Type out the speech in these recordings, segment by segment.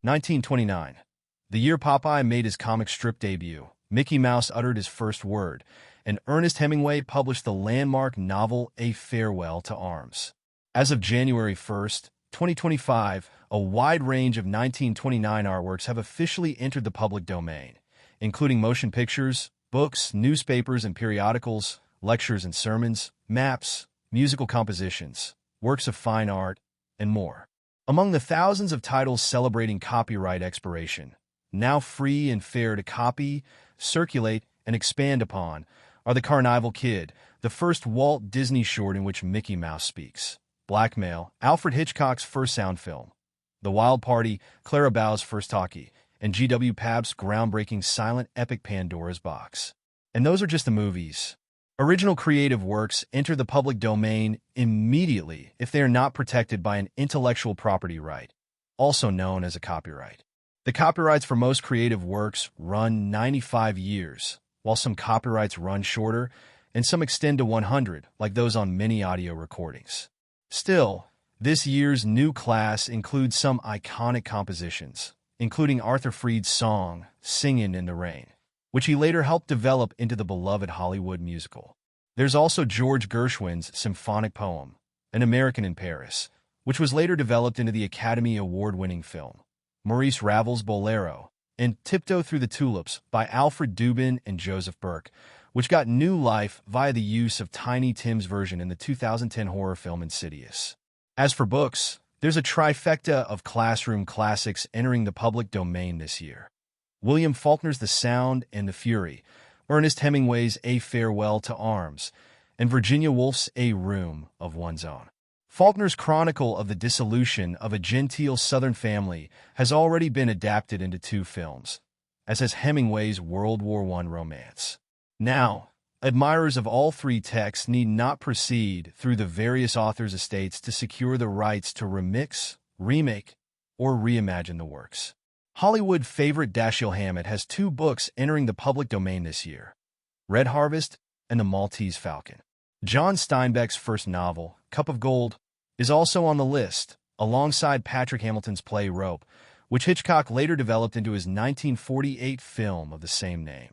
1929. The year Popeye made his comic strip debut, Mickey Mouse uttered his first word, and Ernest Hemingway published the landmark novel A Farewell to Arms. As of January 1st, 2025, a wide range of 1929 artworks have officially entered the public domain, including motion pictures, books, newspapers and periodicals, lectures and sermons, maps, musical compositions, works of fine art, and more. Among the thousands of titles celebrating copyright expiration, now free and fair to copy, circulate, and expand upon, are The Carnival Kid, the first Walt Disney short in which Mickey Mouse speaks, Blackmail, Alfred Hitchcock's first sound film, The Wild Party, Clara Bow's first talkie, and G.W. Pabst's groundbreaking silent epic Pandora's Box. And those are just the movies. Original creative works enter the public domain immediately if they are not protected by an intellectual property right, also known as a copyright. The copyrights for most creative works run 95 years, while some copyrights run shorter and some extend to 100, like those on many audio recordings. Still, this year's new class includes some iconic compositions, including Arthur Freed's song, Singin' in the Rain, which he later helped develop into the beloved Hollywood musical. There's also George Gershwin's symphonic poem, An American in Paris, which was later developed into the Academy Award-winning film, Maurice Ravel's Bolero, and Tiptoe Through the Tulips by Alfred Dubin and Joseph Burke, which got new life via the use of Tiny Tim's version in the 2010 horror film Insidious. As for books, there's a trifecta of classroom classics entering the public domain this year. William Faulkner's The Sound and the Fury, Ernest Hemingway's A Farewell to Arms, and Virginia Woolf's A Room of One's Own. Faulkner's chronicle of the dissolution of a genteel Southern family has already been adapted into 2 films, as has Hemingway's World War I romance. Now, admirers of all 3 texts need not proceed through the various authors' estates to secure the rights to remix, remake, or reimagine the works. Hollywood favorite Dashiell Hammett has 2 books entering the public domain this year, Red Harvest and The Maltese Falcon. John Steinbeck's first novel, Cup of Gold, is also on the list, alongside Patrick Hamilton's play Rope, which Hitchcock later developed into his 1948 film of the same name.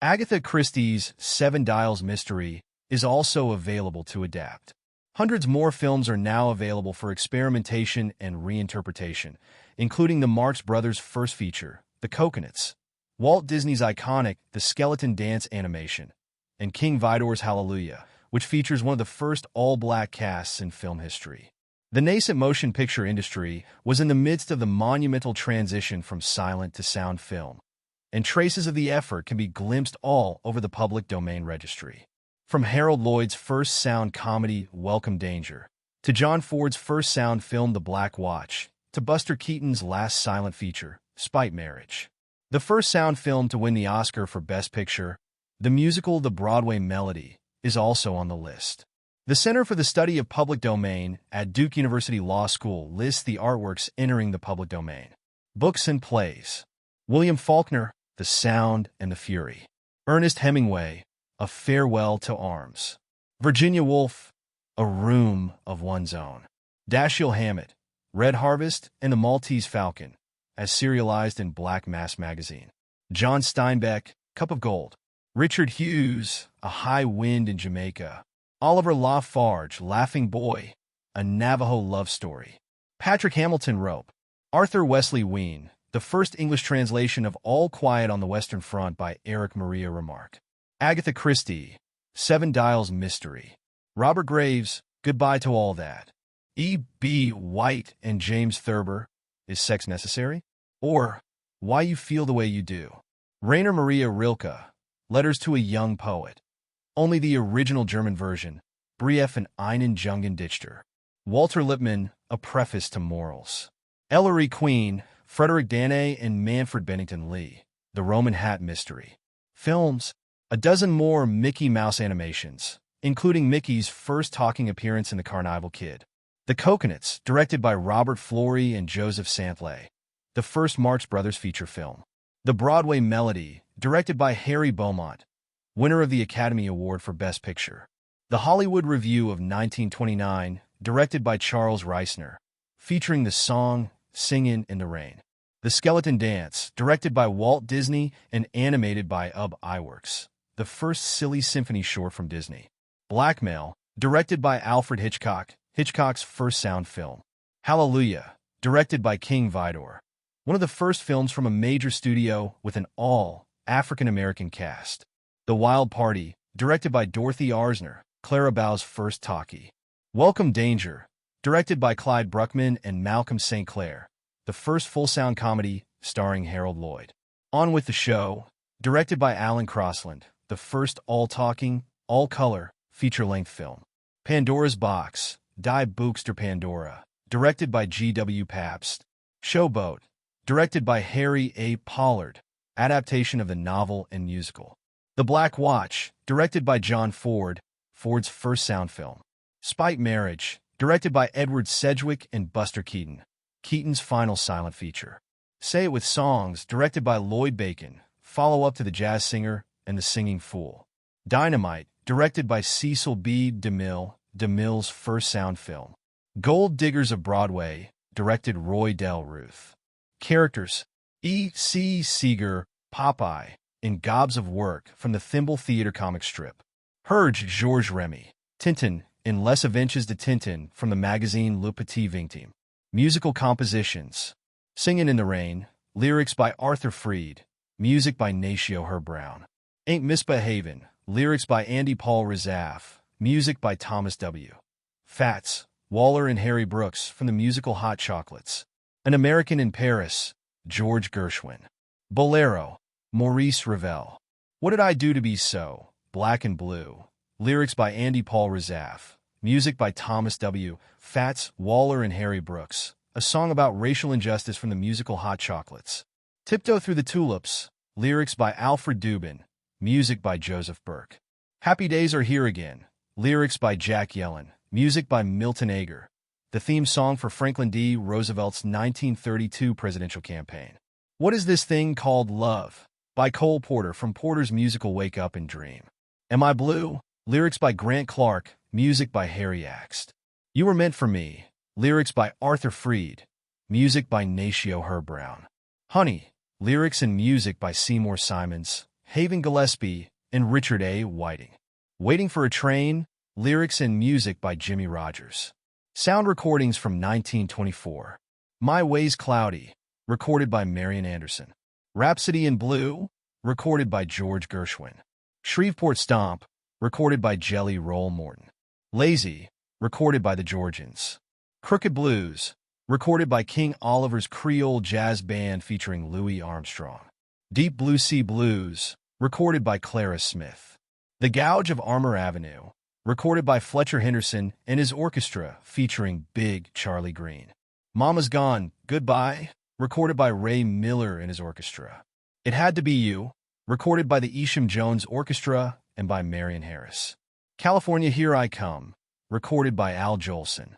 Agatha Christie's 7 Dials Mystery is also available to adapt. Hundreds more films are now available for experimentation and reinterpretation, including the Marx Brothers' first feature, The Coconuts, Walt Disney's iconic The Skeleton Dance animation, and King Vidor's Hallelujah, which features one of the first all-black casts in film history. The nascent motion picture industry was in the midst of the monumental transition from silent to sound film, and traces of the effort can be glimpsed all over the public domain registry. From Harold Lloyd's first sound comedy, Welcome Danger, to John Ford's first sound film, The Black Watch, to Buster Keaton's last silent feature, Spite Marriage. The first sound film to win the Oscar for Best Picture, the musical The Broadway Melody, is also on the list. The Center for the Study of Public Domain at Duke University Law School lists the artworks entering the public domain. Books and plays. William Faulkner, The Sound and the Fury. Ernest Hemingway, A Farewell to Arms. Virginia Woolf, A Room of One's Own. Dashiell Hammett, Red Harvest and the Maltese Falcon, as serialized in Black Mass magazine. John Steinbeck, Cup of Gold. Richard Hughes, A High Wind in Jamaica. Oliver Lafarge, Laughing Boy, A Navajo Love Story. Patrick Hamilton, Rope. Arthur Wesley Ween, the first English translation of All Quiet on the Western Front by Eric Maria Remarque. Agatha Christie, 7 Dials Mystery. Robert Graves, Goodbye to All That. E.B. White and James Thurber, Is Sex Necessary? Or Why You Feel the Way You Do. Rainer Maria Rilke, Letters to a Young Poet. Only the original German version, Brief and einen Jungen Dichter. Walter Lippmann, A Preface to Morals. Ellery Queen, Frederick Danae and Manfred Bennington Lee, The Roman Hat Mystery. Films, a dozen more Mickey Mouse animations, including Mickey's first talking appearance in The Carnival Kid. The Coconuts, directed by Robert Florey and Joseph Santley, the first Marx Brothers feature film. The Broadway Melody, directed by Harry Beaumont, winner of the Academy Award for Best Picture. The Hollywood Review of 1929, directed by Charles Reisner, featuring the song Singin' in the Rain. The Skeleton Dance, directed by Walt Disney and animated by Iwerks, the first silly symphony short from Disney. Blackmail, directed by Alfred Hitchcock, Hitchcock's first sound film. Hallelujah, directed by King Vidor, one of the first films from a major studio with an all-African-American cast. The Wild Party, directed by Dorothy Arzner, Clara Bow's first talkie. Welcome Danger, directed by Clyde Bruckman and Malcolm St. Clair, the first full-sound comedy starring Harold Lloyd. On with the Show, directed by Alan Crosland, the first all-talking, all-color, feature-length film. Pandora's Box, Die Buchster Pandora, directed by G.W. Pabst. Showboat, directed by Harry A. Pollard, adaptation of the novel and musical. The Black Watch, directed by John Ford, Ford's first sound film. Spite Marriage, directed by Edward Sedgwick and Buster Keaton, Keaton's final silent feature. Say It With Songs, directed by Lloyd Bacon, follow-up to The Jazz Singer and The Singing Fool. Dynamite, directed by Cecil B. DeMille, DeMille's first sound film. Gold Diggers of Broadway, directed Roy Del Ruth. Characters: E. C. Seeger, Popeye, in Gobs of Work from the Thimble Theater comic strip. Herge Georges Remy, Tintin, in Les Aventures de Tintin from the magazine Le Petit Victime. Musical compositions: Singin' in the Rain, lyrics by Arthur Freed, music by Natio Herb Brown. Ain't Misbehavin', lyrics by Andy Paul Razaf, music by Thomas W. Fats, Waller and Harry Brooks from the musical Hot Chocolates. An American in Paris, George Gershwin. Bolero, Maurice Ravel. What Did I Do to Be So? Black and Blue, lyrics by Andy Paul Razaf, music by Thomas W. Fats, Waller and Harry Brooks, a song about racial injustice from the musical Hot Chocolates. Tiptoe Through the Tulips, lyrics by Alfred Dubin, music by Joseph Burke. Happy Days Are Here Again, lyrics by Jack Yellen, music by Milton Ager, the theme song for Franklin D. Roosevelt's 1932 presidential campaign. What Is This Thing Called Love? By Cole Porter from Porter's musical Wake Up and Dream. Am I Blue? Lyrics by Grant Clark, music by Harry Axt. You Were Meant for Me, lyrics by Arthur Freed, music by Natio Herb Brown. Honey, lyrics and music by Seymour Simons, Haven Gillespie, and Richard A. Whiting. Waiting for a Train, lyrics and music by Jimmy Rogers. Sound recordings from 1924. My Way's Cloudy, recorded by Marian Anderson. Rhapsody in Blue, recorded by George Gershwin. Shreveport Stomp, recorded by Jelly Roll Morton. Lazy, recorded by the Georgians. Crooked Blues, recorded by King Oliver's Creole Jazz Band featuring Louis Armstrong. Deep Blue Sea Blues, recorded by Clara Smith. The Gouge of Armour Avenue, recorded by Fletcher Henderson and his orchestra featuring Big Charlie Green. Mama's Gone, Goodbye, recorded by Ray Miller and his orchestra. It Had to Be You, recorded by the Isham Jones Orchestra and by Marion Harris. California Here I Come, recorded by Al Jolson.